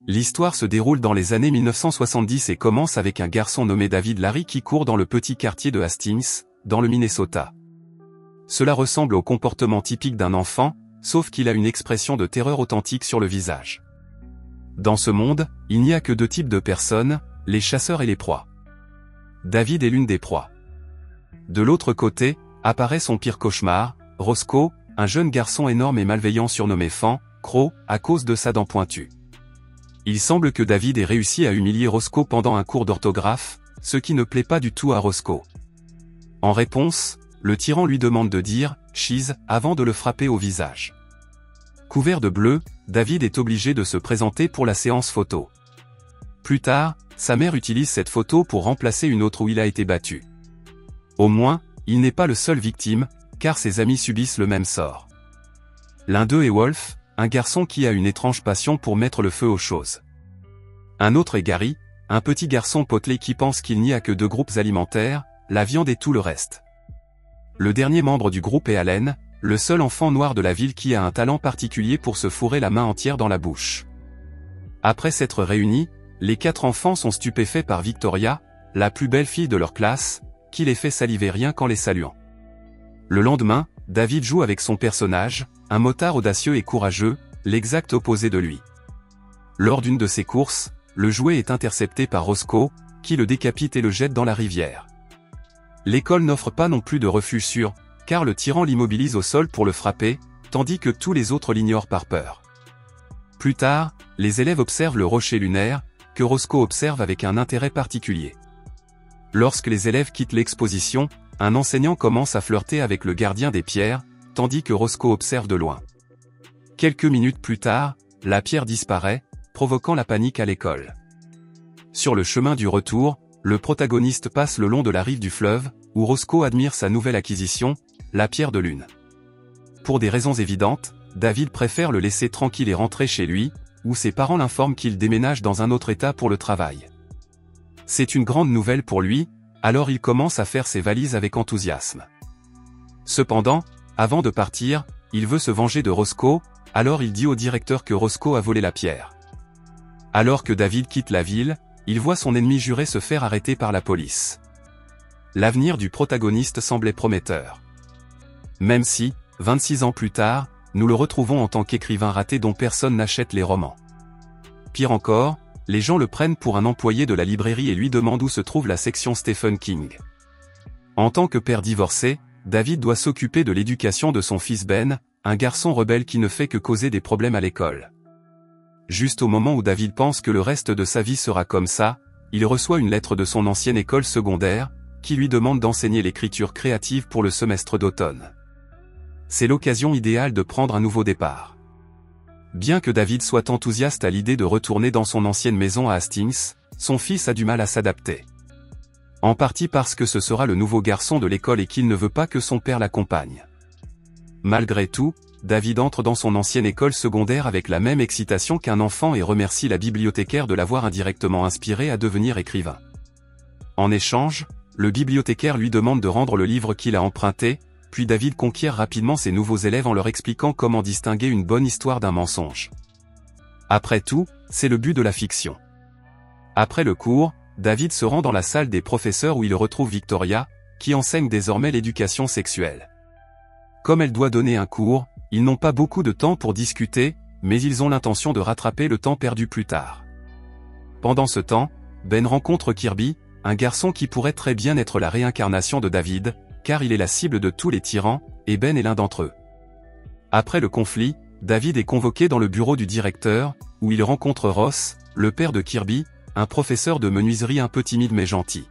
L'histoire se déroule dans les années 1970 et commence avec un garçon nommé David Larry qui court dans le petit quartier de Hastings, dans le Minnesota. Cela ressemble au comportement typique d'un enfant, sauf qu'il a une expression de terreur authentique sur le visage. Dans ce monde, il n'y a que deux types de personnes, les chasseurs et les proies. David est l'une des proies. De l'autre côté, apparaît son pire cauchemar, Roscoe, un jeune garçon énorme et malveillant surnommé Fan, Croc, à cause de sa dent pointue. Il semble que David ait réussi à humilier Roscoe pendant un cours d'orthographe, ce qui ne plaît pas du tout à Roscoe. En réponse, le tyran lui demande de dire « cheese » avant de le frapper au visage. Couvert de bleu, David est obligé de se présenter pour la séance photo. Plus tard, sa mère utilise cette photo pour remplacer une autre où il a été battu. Au moins, il n'est pas le seul victime, car ses amis subissent le même sort. L'un d'eux est Wolf, un garçon qui a une étrange passion pour mettre le feu aux choses. Un autre est Gary, un petit garçon potelé qui pense qu'il n'y a que deux groupes alimentaires, la viande et tout le reste. Le dernier membre du groupe est Allen, le seul enfant noir de la ville qui a un talent particulier pour se fourrer la main entière dans la bouche. Après s'être réunis, les quatre enfants sont stupéfaits par Victoria, la plus belle fille de leur classe, qui les fait saliver rien qu'en les saluant. Le lendemain, David joue avec son personnage, un motard audacieux et courageux, l'exact opposé de lui. Lors d'une de ses courses, le jouet est intercepté par Roscoe, qui le décapite et le jette dans la rivière. L'école n'offre pas non plus de refuge sûr, car le tyran l'immobilise au sol pour le frapper, tandis que tous les autres l'ignorent par peur. Plus tard, les élèves observent le rocher lunaire, que Roscoe observe avec un intérêt particulier. Lorsque les élèves quittent l'exposition, un enseignant commence à flirter avec le gardien des pierres, tandis que Roscoe observe de loin. Quelques minutes plus tard, la pierre disparaît, provoquant la panique à l'école. Sur le chemin du retour, le protagoniste passe le long de la rive du fleuve, où Roscoe admire sa nouvelle acquisition, la pierre de lune. Pour des raisons évidentes, David préfère le laisser tranquille et rentrer chez lui, où ses parents l'informent qu'il déménage dans un autre état pour le travail. C'est une grande nouvelle pour lui, alors il commence à faire ses valises avec enthousiasme. Cependant, avant de partir, il veut se venger de Roscoe, alors il dit au directeur que Roscoe a volé la pierre. Alors que David quitte la ville, il voit son ennemi juré se faire arrêter par la police. L'avenir du protagoniste semblait prometteur. Même si, 26 ans plus tard, nous le retrouvons en tant qu'écrivain raté dont personne n'achète les romans. Pire encore, les gens le prennent pour un employé de la librairie et lui demandent où se trouve la section Stephen King. En tant que père divorcé, David doit s'occuper de l'éducation de son fils Ben, un garçon rebelle qui ne fait que causer des problèmes à l'école. Juste au moment où David pense que le reste de sa vie sera comme ça, il reçoit une lettre de son ancienne école secondaire, qui lui demande d'enseigner l'écriture créative pour le semestre d'automne. C'est l'occasion idéale de prendre un nouveau départ. Bien que David soit enthousiaste à l'idée de retourner dans son ancienne maison à Hastings, son fils a du mal à s'adapter. En partie parce que ce sera le nouveau garçon de l'école et qu'il ne veut pas que son père l'accompagne. Malgré tout, David entre dans son ancienne école secondaire avec la même excitation qu'un enfant et remercie la bibliothécaire de l'avoir indirectement inspiré à devenir écrivain. En échange, le bibliothécaire lui demande de rendre le livre qu'il a emprunté, puis David conquiert rapidement ses nouveaux élèves en leur expliquant comment distinguer une bonne histoire d'un mensonge. Après tout, c'est le but de la fiction. Après le cours, David se rend dans la salle des professeurs où il retrouve Victoria, qui enseigne désormais l'éducation sexuelle. Comme elle doit donner un cours, ils n'ont pas beaucoup de temps pour discuter, mais ils ont l'intention de rattraper le temps perdu plus tard. Pendant ce temps, Ben rencontre Kirby, un garçon qui pourrait très bien être la réincarnation de David, car il est la cible de tous les tyrans, et Ben est l'un d'entre eux. Après le conflit, David est convoqué dans le bureau du directeur, où il rencontre Ross, le père de Kirby, un professeur de menuiserie un peu timide mais gentil.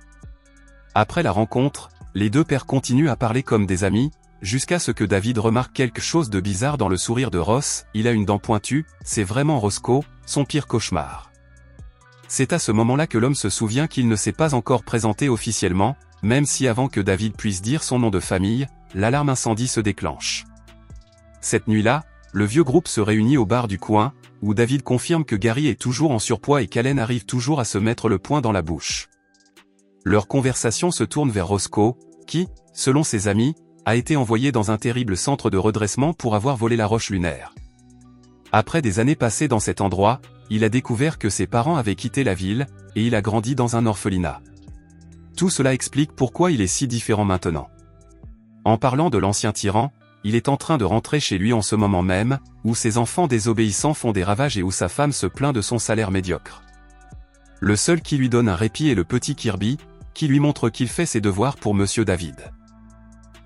Après la rencontre, les deux pères continuent à parler comme des amis, jusqu'à ce que David remarque quelque chose de bizarre dans le sourire de Ross, il a une dent pointue, c'est vraiment Roscoe, son pire cauchemar. C'est à ce moment-là que l'homme se souvient qu'il ne s'est pas encore présenté officiellement, même si avant que David puisse dire son nom de famille, l'alarme incendie se déclenche. Cette nuit-là, le vieux groupe se réunit au bar du coin, où David confirme que Gary est toujours en surpoids et qu'Allen arrive toujours à se mettre le poing dans la bouche. Leur conversation se tourne vers Roscoe, qui, selon ses amis, a été envoyé dans un terrible centre de redressement pour avoir volé la roche lunaire. Après des années passées dans cet endroit, il a découvert que ses parents avaient quitté la ville, et il a grandi dans un orphelinat. Tout cela explique pourquoi il est si différent maintenant. En parlant de l'ancien tyran, il est en train de rentrer chez lui en ce moment même, où ses enfants désobéissants font des ravages et où sa femme se plaint de son salaire médiocre. Le seul qui lui donne un répit est le petit Kirby, qui lui montre qu'il fait ses devoirs pour Monsieur David.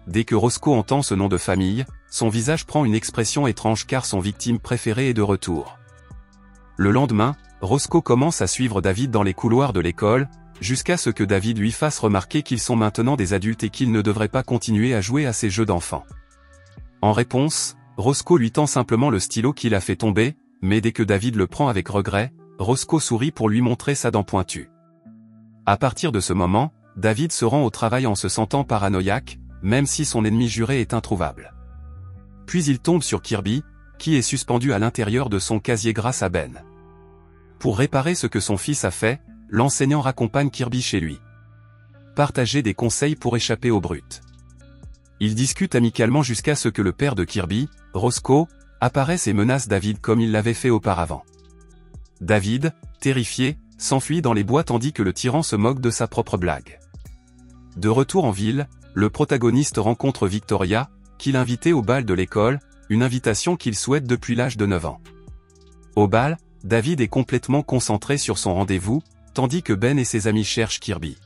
Dès que Roscoe entend ce nom de famille, son visage prend une expression étrange car son victime préférée est de retour. Le lendemain, Roscoe commence à suivre David dans les couloirs de l'école, jusqu'à ce que David lui fasse remarquer qu'ils sont maintenant des adultes et qu'ils ne devraient pas continuer à jouer à ces jeux d'enfants. En réponse, Roscoe lui tend simplement le stylo qu'il a fait tomber, mais dès que David le prend avec regret, Roscoe sourit pour lui montrer sa dent pointue. À partir de ce moment, David se rend au travail en se sentant paranoïaque, même si son ennemi juré est introuvable. Puis il tombe sur Kirby, qui est suspendu à l'intérieur de son casier grâce à Ben. Pour réparer ce que son fils a fait, l'enseignant raccompagne Kirby chez lui. Partager des conseils pour échapper aux brutes. Ils discutent amicalement jusqu'à ce que le père de Kirby, Roscoe, apparaisse et menace David comme il l'avait fait auparavant. David, terrifié, s'enfuit dans les bois tandis que le tyran se moque de sa propre blague. De retour en ville, le protagoniste rencontre Victoria, qu'il invitait au bal de l'école, une invitation qu'il souhaite depuis l'âge de 9 ans. Au bal, David est complètement concentré sur son rendez-vous, tandis que Ben et ses amis cherchent Kirby.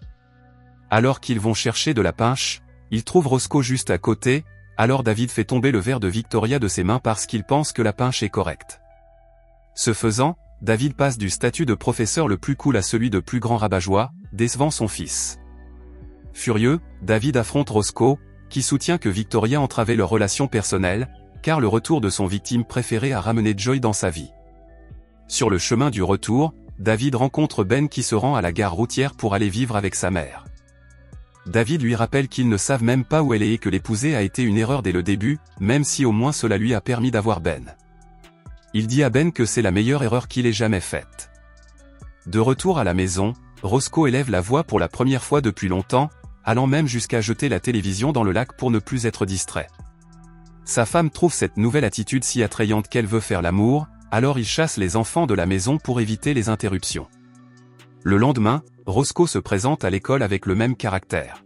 Alors qu'ils vont chercher de la punch, ils trouvent Roscoe juste à côté, alors David fait tomber le verre de Victoria de ses mains parce qu'il pense que la punch est correcte. Ce faisant, David passe du statut de professeur le plus cool à celui de plus grand rabat-joie, décevant son fils. Furieux, David affronte Roscoe, qui soutient que Victoria entravait leur relation personnelle, car le retour de son victime préférée a ramené Joy dans sa vie. Sur le chemin du retour, David rencontre Ben qui se rend à la gare routière pour aller vivre avec sa mère. David lui rappelle qu'ils ne savent même pas où elle est et que l'épouser a été une erreur dès le début, même si au moins cela lui a permis d'avoir Ben. Il dit à Ben que c'est la meilleure erreur qu'il ait jamais faite. De retour à la maison, Roscoe élève la voix pour la première fois depuis longtemps, allant même jusqu'à jeter la télévision dans le lac pour ne plus être distrait. Sa femme trouve cette nouvelle attitude si attrayante qu'elle veut faire l'amour, alors il chasse les enfants de la maison pour éviter les interruptions. Le lendemain, Roscoe se présente à l'école avec le même caractère.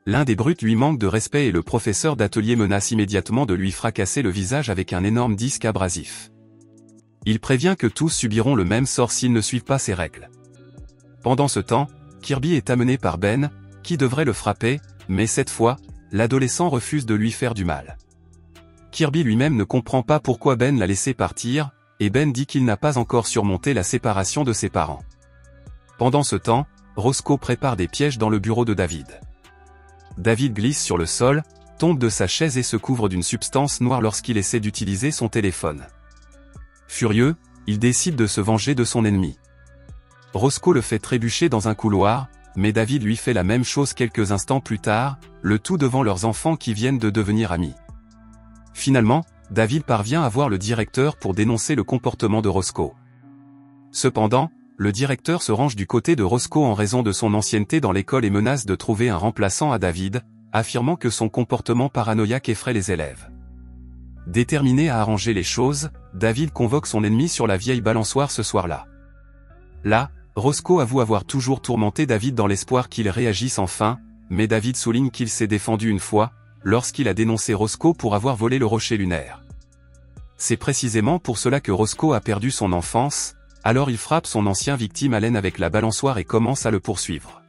L'un des brutes lui manque de respect et le professeur d'atelier menace immédiatement de lui fracasser le visage avec un énorme disque abrasif. Il prévient que tous subiront le même sort s'ils ne suivent pas ses règles. Pendant ce temps, Kirby est amené par Ben, qui devrait le frapper, mais cette fois, l'adolescent refuse de lui faire du mal. Kirby lui-même ne comprend pas pourquoi Ben l'a laissé partir, et Ben dit qu'il n'a pas encore surmonté la séparation de ses parents. Pendant ce temps, Roscoe prépare des pièges dans le bureau de David. David glisse sur le sol, tombe de sa chaise et se couvre d'une substance noire lorsqu'il essaie d'utiliser son téléphone. Furieux, il décide de se venger de son ennemi. Roscoe le fait trébucher dans un couloir, mais David lui fait la même chose quelques instants plus tard, le tout devant leurs enfants qui viennent de devenir amis. Finalement, David parvient à voir le directeur pour dénoncer le comportement de Roscoe. Cependant, le directeur se range du côté de Roscoe en raison de son ancienneté dans l'école et menace de trouver un remplaçant à David, affirmant que son comportement paranoïaque effraie les élèves. Déterminé à arranger les choses, David convoque son ennemi sur la vieille balançoire ce soir-là. Là, Roscoe avoue avoir toujours tourmenté David dans l'espoir qu'il réagisse enfin, mais David souligne qu'il s'est défendu une fois, lorsqu'il a dénoncé Roscoe pour avoir volé le rocher lunaire. C'est précisément pour cela que Roscoe a perdu son enfance, alors il frappe son ancien victime Allen avec la balançoire et commence à le poursuivre.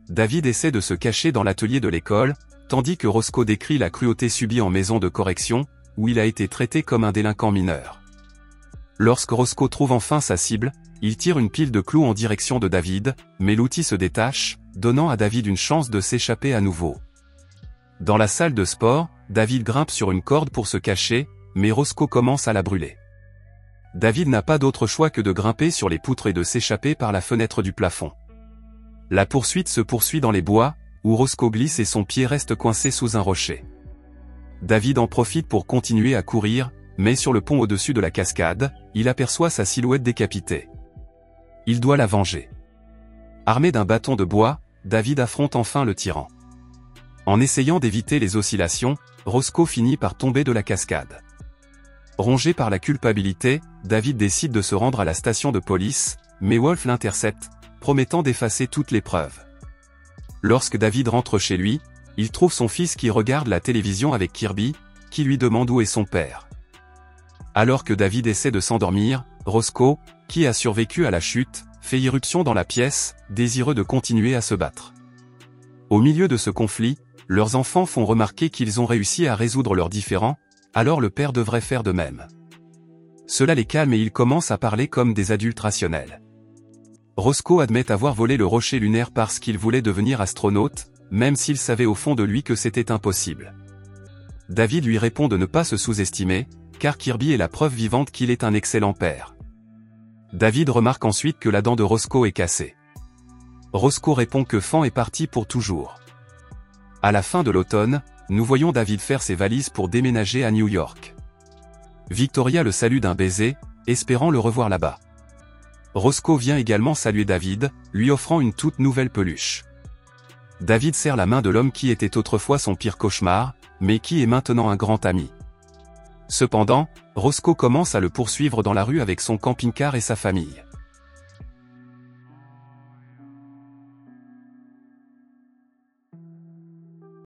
David essaie de se cacher dans l'atelier de l'école, tandis que Roscoe décrit la cruauté subie en maison de correction, où il a été traité comme un délinquant mineur. Lorsque Roscoe trouve enfin sa cible, il tire une pile de clous en direction de David, mais l'outil se détache, donnant à David une chance de s'échapper à nouveau. Dans la salle de sport, David grimpe sur une corde pour se cacher, mais Roscoe commence à la brûler. David n'a pas d'autre choix que de grimper sur les poutres et de s'échapper par la fenêtre du plafond. La poursuite se poursuit dans les bois, où Roscoe glisse et son pied reste coincé sous un rocher. David en profite pour continuer à courir, mais sur le pont au-dessus de la cascade, il aperçoit sa silhouette décapitée. Il doit la venger. Armé d'un bâton de bois, David affronte enfin le tyran. En essayant d'éviter les oscillations, Roscoe finit par tomber de la cascade. Rongé par la culpabilité, David décide de se rendre à la station de police, mais Wolf l'intercepte, promettant d'effacer toutes les preuves. Lorsque David rentre chez lui, il trouve son fils qui regarde la télévision avec Kirby, qui lui demande où est son père. Alors que David essaie de s'endormir, Roscoe, qui a survécu à la chute, fait irruption dans la pièce, désireux de continuer à se battre. Au milieu de ce conflit, leurs enfants font remarquer qu'ils ont réussi à résoudre leurs différends, alors le père devrait faire de même. Cela les calme et ils commencent à parler comme des adultes rationnels. Roscoe admet avoir volé le rocher lunaire parce qu'il voulait devenir astronaute, même s'il savait au fond de lui que c'était impossible. David lui répond de ne pas se sous-estimer, car Kirby est la preuve vivante qu'il est un excellent père. David remarque ensuite que la dent de Roscoe est cassée. Roscoe répond que Fan est parti pour toujours. À la fin de l'automne, nous voyons David faire ses valises pour déménager à New York. Victoria le salue d'un baiser, espérant le revoir là-bas. Roscoe vient également saluer David, lui offrant une toute nouvelle peluche. David serre la main de l'homme qui était autrefois son pire cauchemar, mais qui est maintenant un grand ami. Cependant, Roscoe commence à le poursuivre dans la rue avec son camping-car et sa famille.